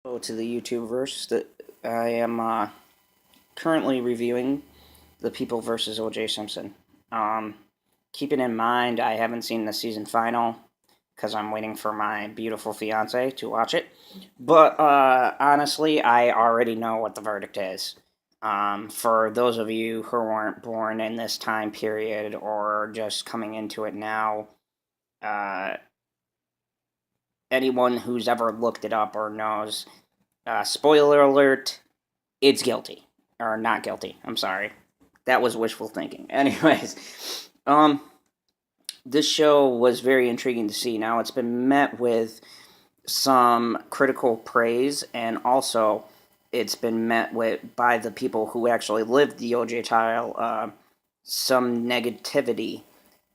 To the YouTubeverse that I am currently reviewing the People versus O.J. Simpson. Um, Keeping in mind, I haven't seen the season final because I'm waiting for my beautiful fiance to watch it. But honestly, I already know what the verdict is. For those of you who weren't born in this time period or just coming into it now, uh, anyone who's ever looked it up or knows, spoiler alert, it's guilty. Or not guilty. I'm sorry. That was wishful thinking. Anyways, this show was very intriguing to see. Now, it's been met with some critical praise, and also it's been met with, by the people who actually lived the OJ trial, some negativity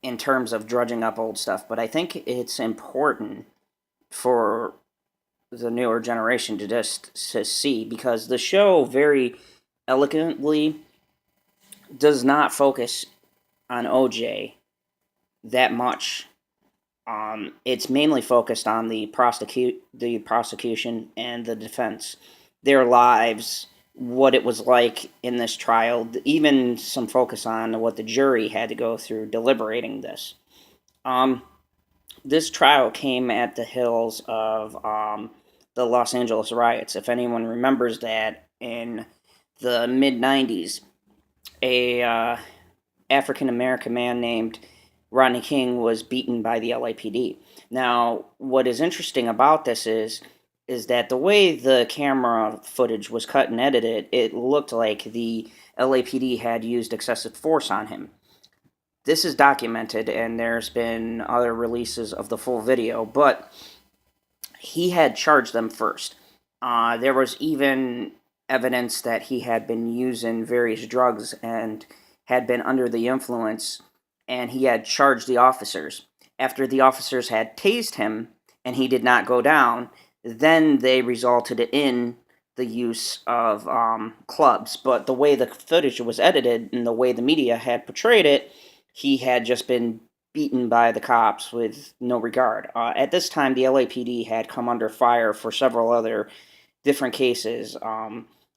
in terms of drudging up old stuff. But I think it's important for the newer generation to see, because the show very elegantly does not focus on OJ that much. It's mainly focused on the prosecution and the defense, their lives, what it was like in this trial, even some focus on what the jury had to go through deliberating this. Um, this trial came at the heels of the Los Angeles riots. If anyone remembers that, in the mid '90s, a African American man named Rodney King was beaten by the LAPD. Now, what is interesting about this is that the way the camera footage was cut and edited, it looked like the LAPD had used excessive force on him. This is documented, and there's been other releases of the full video, but he had charged them first. There was even evidence that he had been using various drugs and had been under the influence, and he had charged the officers. After the officers had tased him and he did not go down, then they resulted in the use of clubs. But the way the footage was edited and the way the media had portrayed it, he had just been beaten by the cops with no regard. At this time, the LAPD had come under fire for several other different cases,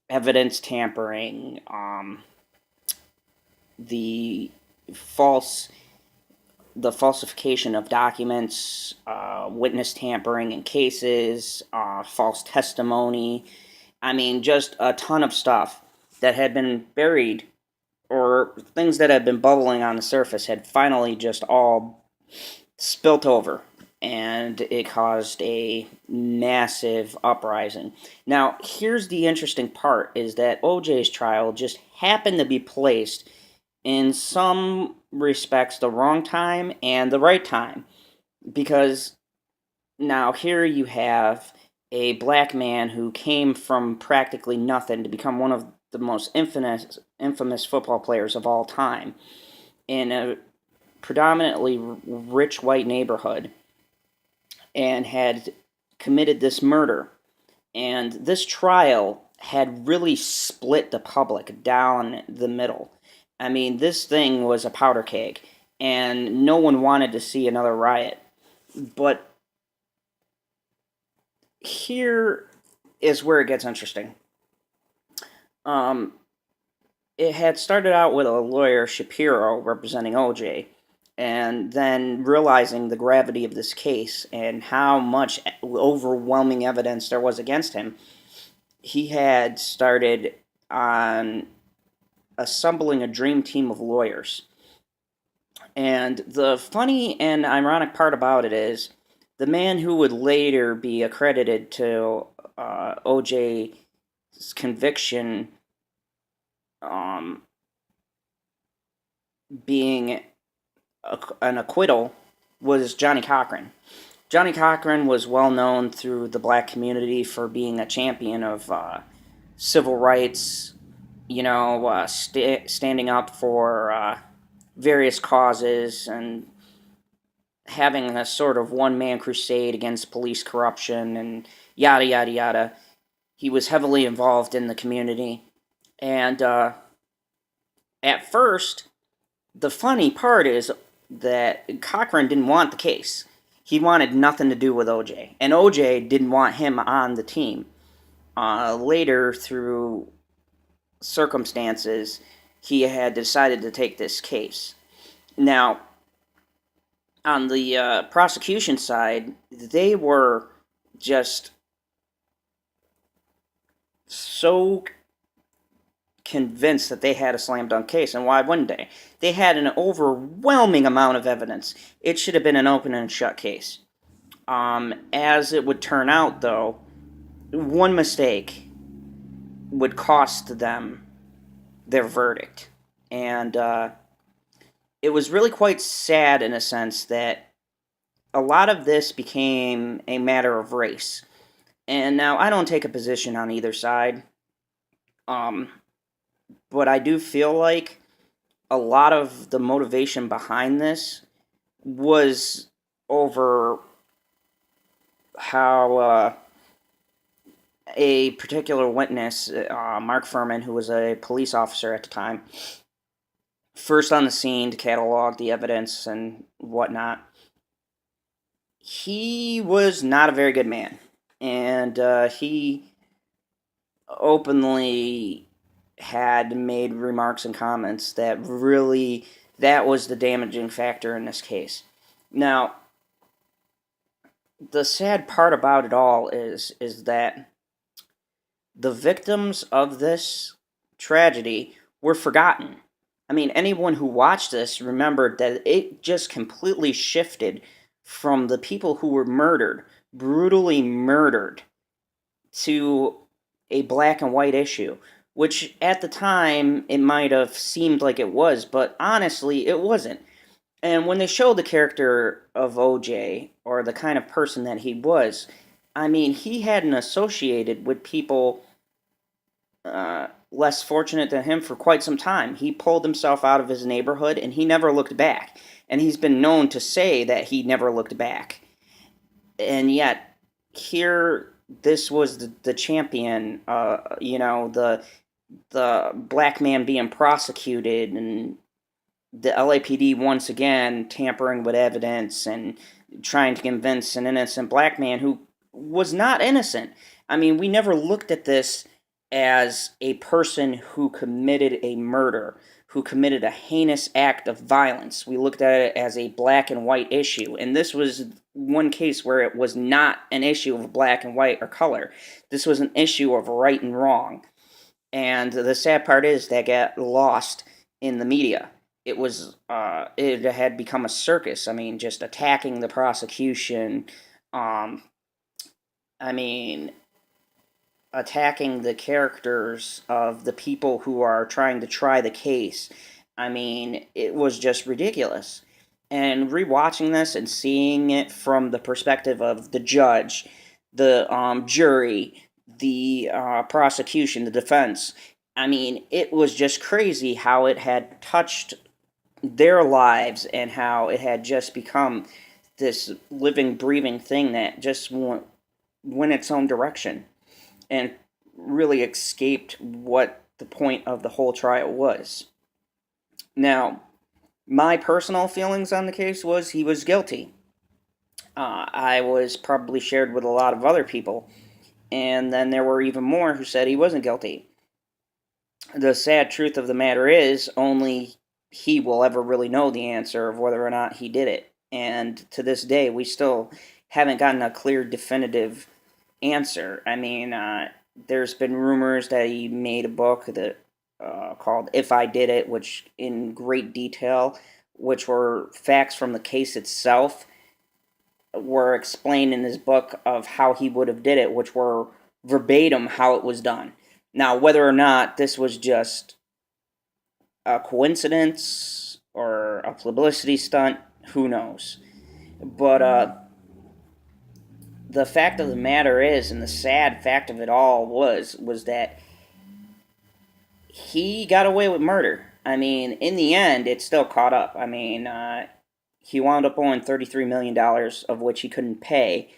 evidence tampering, the false the falsification of documents, witness tampering in cases, false testimony. I mean, just a ton of stuff that had been buried, or things that had been bubbling on the surface had finally just all spilt over, and it caused a massive uprising. Now, here's the interesting part, is that OJ's trial just happened to be placed in some respects the wrong time and the right time, because now here you have a black man who came from practically nothing to become one of the most infamous football players of all time in a predominantly rich white neighborhood, and had committed this murder. And this trial had really split the public down the middle. I mean, this thing was a powder keg, and no one wanted to see another riot. But here is where it gets interesting. Um, it had started out with a lawyer, Shapiro, representing OJ, and then realizing the gravity of this case and how much overwhelming evidence there was against him, he had started on assembling a dream team of lawyers. And the funny and ironic part about it is, the man who would later be accredited to OJ's conviction, um, being an acquittal, was Johnny Cochran. Johnny Cochran was well known through the black community for being a champion of civil rights, standing up for various causes and having a sort of one man crusade against police corruption and yada, yada, yada. He was heavily involved in the community. And at first, the funny part is that Cochran didn't want the case. He wanted nothing to do with OJ. And OJ didn't want him on the team. Later, through circumstances, he had decided to take this case. Now, on the prosecution side, they were just so convinced that they had a slam dunk case, and why wouldn't they? They had an overwhelming amount of evidence. It should have been an open and shut case. As it would turn out, though, one mistake would cost them their verdict. And it was really quite sad in a sense that a lot of this became a matter of race. And now I don't take a position on either side, um, but I do feel like a lot of the motivation behind this was over how a particular witness, Mark Furman, who was a police officer at the time, first on the scene to catalog the evidence and whatnot, he was not a very good man. And he openly had made remarks and comments that really, that was the damaging factor in this case. Now, the sad part about it all is that the victims of this tragedy were forgotten. I mean, anyone who watched this remembered that it just completely shifted from the people who were murdered, brutally murdered, to a black and white issue, which at the time it might have seemed like it was, but honestly, it wasn't. And when they showed the character of OJ, or the kind of person that he was, I mean, he hadn't associated with people less fortunate than him for quite some time. He pulled himself out of his neighborhood and he never looked back. And he's been known to say that he never looked back. And yet, here, this was the champion, the black man being prosecuted, and the LAPD once again tampering with evidence and trying to convince an innocent black man who was not innocent. I mean, we never looked at this as a person who committed a murder, who committed a heinous act of violence. We looked at it as a black and white issue, and this was one case where it was not an issue of black and white or color. This was an issue of right and wrong. And the sad part is that got lost in the media. It had become a circus. I mean, just attacking the prosecution. I mean, attacking the characters of the people who are trying to try the case. I mean, it was just ridiculous. And rewatching this and seeing it from the perspective of the judge, the jury, the prosecution, the defense, I mean, it was just crazy how it had touched their lives and how it had just become this living, breathing thing that just went its own direction and really escaped what the point of the whole trial was. Now, my personal feelings on the case was he was guilty. I was probably shared with a lot of other people, and then there were even more who said he wasn't guilty. The sad truth of the matter is, only he will ever really know the answer of whether or not he did it. And to this day, we still haven't gotten a clear, definitive answer. I mean, there's been rumors that he made a book that called "If I Did It," which in great detail, which were facts from the case itself, were explained in his book of how he would have did it, which were verbatim how it was done. Now, whether or not this was just a coincidence or a publicity stunt, who knows? But the fact of the matter is, and the sad fact of it all was that he got away with murder. I mean, in the end, it still caught up. I mean, he wound up owing $33 million, of which he couldn't pay.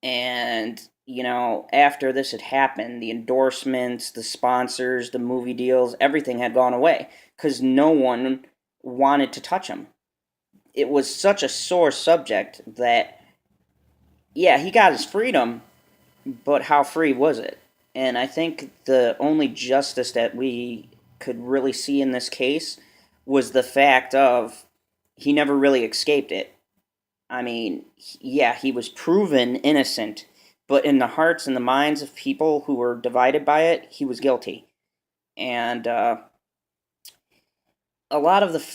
And, you know, after this had happened, the endorsements, the sponsors, the movie deals, everything had gone away because no one wanted to touch him. It was such a sore subject that, yeah, he got his freedom, but how free was it? And I think the only justice that we could really see in this case was the fact of he never really escaped it. I mean, yeah, he was proven innocent, but in the hearts and the minds of people who were divided by it, he was guilty. And a lot of the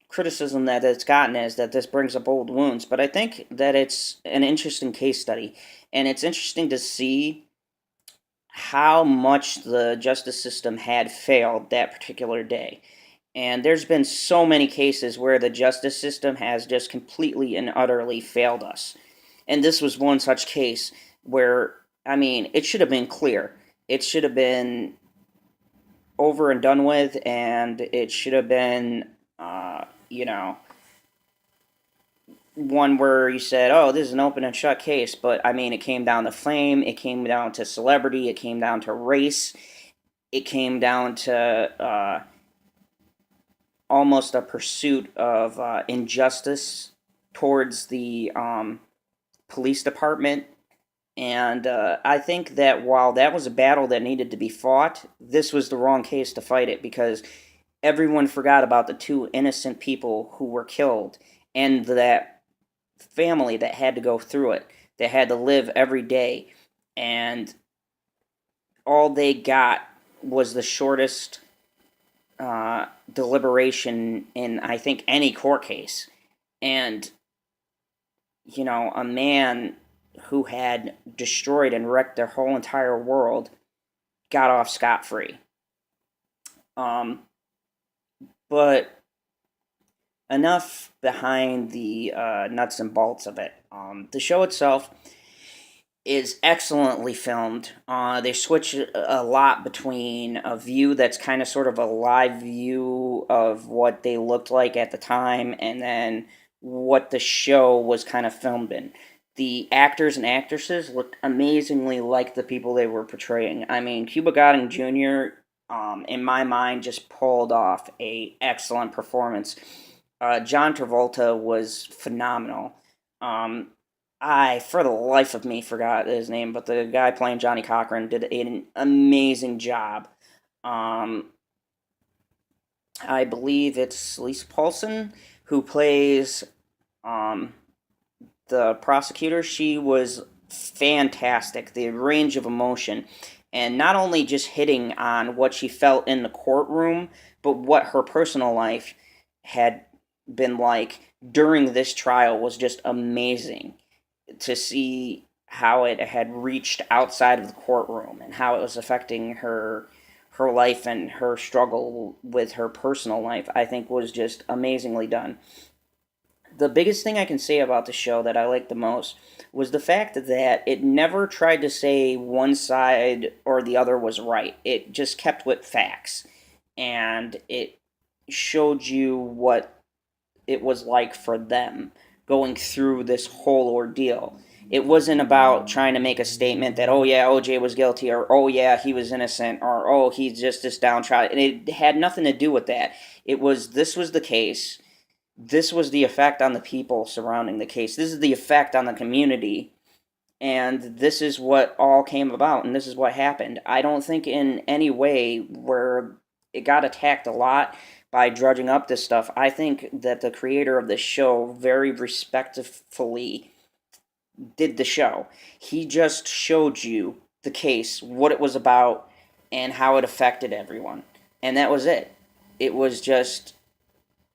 criticism that it's gotten is that this brings up old wounds, but I think that it's an interesting case study, and it's interesting to see how much the justice system had failed that particular day. And there's been so many cases where the justice system has just completely and utterly failed us. And this was one such case where, I mean, it should have been clear. It should have been over and done with, and it should have been, you know, one where you said, "Oh, this is an open and shut case." But I mean, it came down to fame, it came down to celebrity, it came down to race, it came down to almost a pursuit of injustice towards the police department. And I think that while that was a battle that needed to be fought, this was the wrong case to fight it because everyone forgot about the two innocent people who were killed and that family that had to go through it, that had to live every day. And all they got was the shortest deliberation in, I think, any court case. And, a man who had destroyed and wrecked their whole entire world got off scot free. Um, but enough behind the nuts and bolts of it. The show itself is excellently filmed. They switch a lot between a view that's kind of sort of a live view of what they looked like at the time and then what the show was kind of filmed in. The actors and actresses looked amazingly like the people they were portraying. I mean, Cuba Gooding Jr., in my mind, just pulled off a excellent performance. John Travolta was phenomenal. Um, I, for the life of me, forgot his name, but the guy playing Johnny Cochran did an amazing job. Um, I believe it's Lisa Paulson who plays um, the prosecutor. She was fantastic. The range of emotion, and not only just hitting on what she felt in the courtroom, but what her personal life had been like during this trial was just amazing to see how it had reached outside of the courtroom and how it was affecting her life and her struggle with her personal life. I think was just amazingly done. The biggest thing I can say about the show that I liked the most was the fact that it never tried to say one side or the other was right. It just kept with facts, and it showed you what it was like for them going through this whole ordeal. It wasn't about trying to make a statement that, oh yeah, OJ was guilty, or oh yeah, he was innocent, or oh, he's just this downtrodden. And it had nothing to do with that. This was the case. This was the effect on the people surrounding the case. This is the effect on the community. And this is what all came about, and this is what happened. I don't think in any way where it got attacked a lot by drudging up this stuff. I think that the creator of this show very respectfully did the show. He just showed you the case, what it was about, and how it affected everyone. And that was it. It was just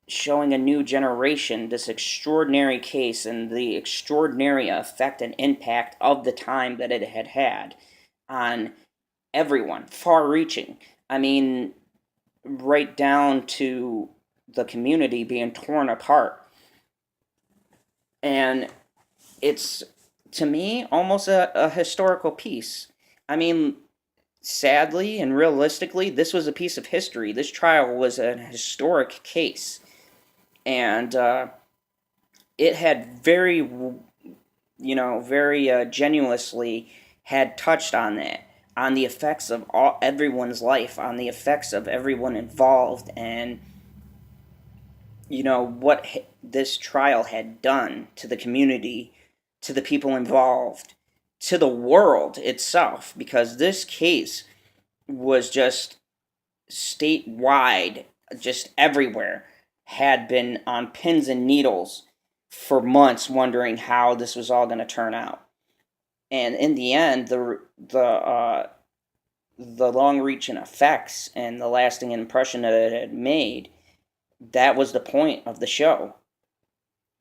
showing a new generation this extraordinary case and the extraordinary effect and impact of the time that it had had on everyone, far reaching. I mean, right down to the community being torn apart. And it's, to me, almost a historical piece. I mean, sadly and realistically, this was a piece of history. This trial was an historic case. And it had very genuinely had touched on that, on the effects of everyone's life, on the effects of everyone involved, and what this trial had done to the community, to the people involved, to the world itself, because this case was just statewide, just everywhere, had been on pins and needles for months, wondering how this was all going to turn out. And in the end, the long-reaching effects and the lasting impression that it had made, that was the point of the show.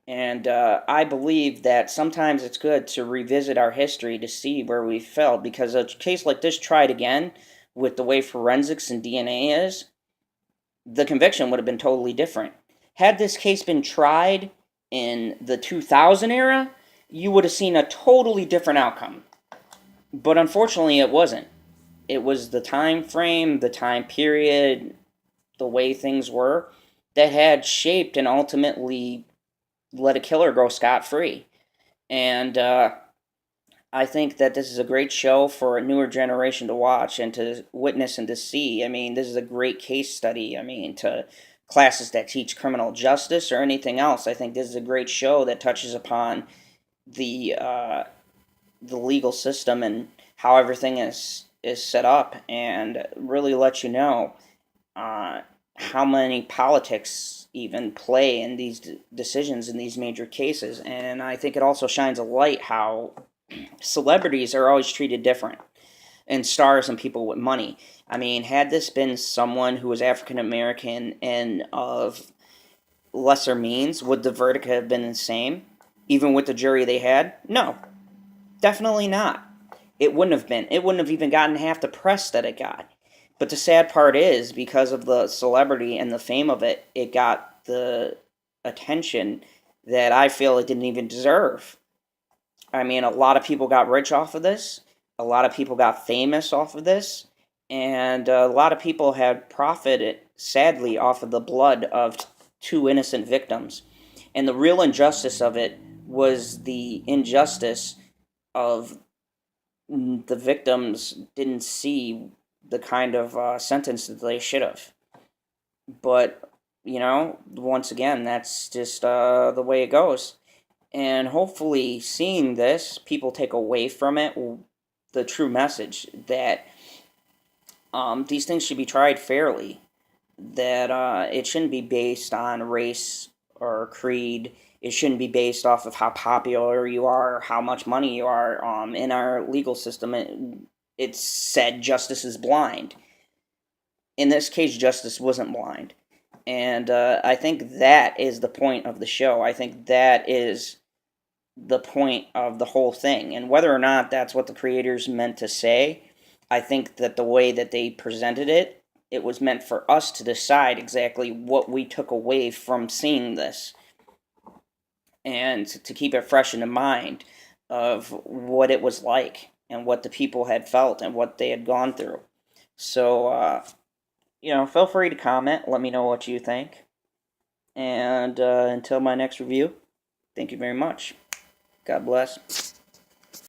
And I believe that sometimes it's good to revisit our history to see where we failed, because a case like this tried again with the way forensics and DNA is, the conviction would have been totally different. Had this case been tried in the 2000 era, you would have seen a totally different outcome. But unfortunately, it wasn't. It was the time frame, the time period, the way things were that had shaped and ultimately let a killer go scot-free. And I think that this is a great show for a newer generation to watch and to witness and to see. I mean, this is a great case study. I mean, to classes that teach criminal justice or anything else, I think this is a great show that touches upon the legal system and how everything is set up, and really lets you know how many politics even play in these decisions in these major cases. And I think it also shines a light how celebrities are always treated different, and stars and people with money. I mean, had this been someone who was African American and of lesser means, would the verdict have been the same, even with the jury they had? No, definitely not. It wouldn't have been. It wouldn't have even gotten half the press that it got. But the sad part is, because of the celebrity and the fame of it, it got the attention that I feel it didn't even deserve. I mean, a lot of people got rich off of this. A lot of people got famous off of this. And a lot of people had profited, sadly, off of the blood of two innocent victims. And the real injustice of it was the injustice of the victims didn't see the kind of sentence that they should have. But, once again, that's just the way it goes. And hopefully, seeing this, people take away from it the true message that these things should be tried fairly, that it shouldn't be based on race or creed. It shouldn't be based off of how popular you are, or how much money you are. In our legal system, it's said justice is blind. In this case, justice wasn't blind. And I think that is the point of the show. I think that is the point of the whole thing. And whether or not that's what the creators meant to say, I think that the way that they presented it, it was meant for us to decide exactly what we took away from seeing this, and to keep it fresh in the mind of what it was like and what the people had felt and what they had gone through. So, feel free to comment. Let me know what you think. And until my next review, thank you very much. God bless.